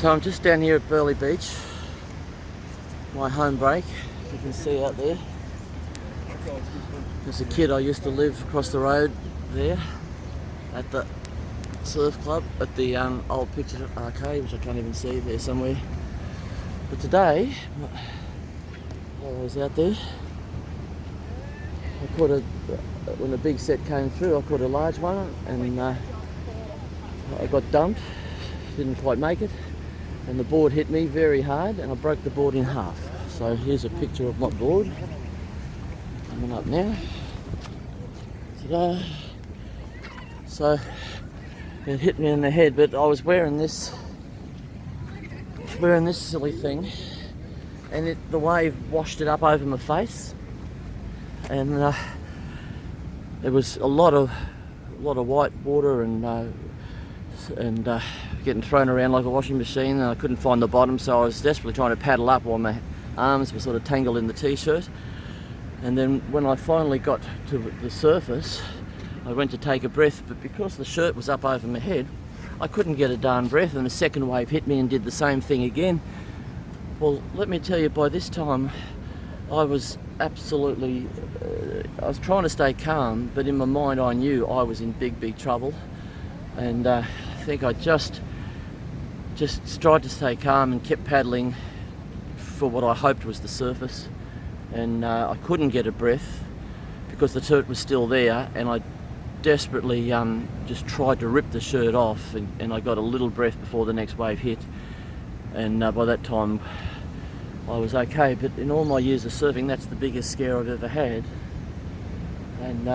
So I'm just down here at Burleigh Beach, my home break, if you can see out there. As a kid I used to live across the road there at the surf club, at the old picture arcade, which I can't even see there somewhere. But today, while I was out there, I caught when the big set came through, I caught a large one, and I got dumped, didn't quite make it, and the board hit me very hard and I broke the board in half. So here's a picture of my board coming up now. Ta-da. So it hit me in the head, but I was wearing this silly thing, and the wave washed it up over my face, and there was a lot of white water and getting thrown around like a washing machine, and I couldn't find the bottom, so I was desperately trying to paddle up while my arms were sort of tangled in the t-shirt. And then when I finally got to the surface, I went to take a breath, but because the shirt was up over my head, I couldn't get a darn breath, and the second wave hit me and did the same thing again. Well, let me tell you, by this time I was absolutely I was trying to stay calm, but in my mind I knew I was in big trouble. And I think I just tried to stay calm and kept paddling for what I hoped was the surface, and I couldn't get a breath because the shirt was still there, and I desperately just tried to rip the shirt off, and I got a little breath before the next wave hit, and by that time I was okay. But in all my years of surfing, that's the biggest scare I've ever had, and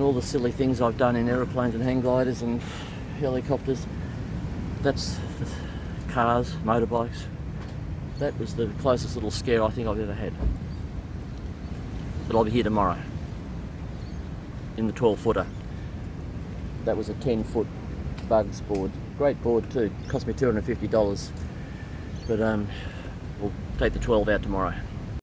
all the silly things I've done in aeroplanes and hang gliders and helicopters, that's cars, motorbikes, that was the closest little scare I think I've ever had. But I'll be here tomorrow in the 12-footer. That was a 10-foot bugs board. Great board too, cost me $250, but we'll take the 12 out tomorrow.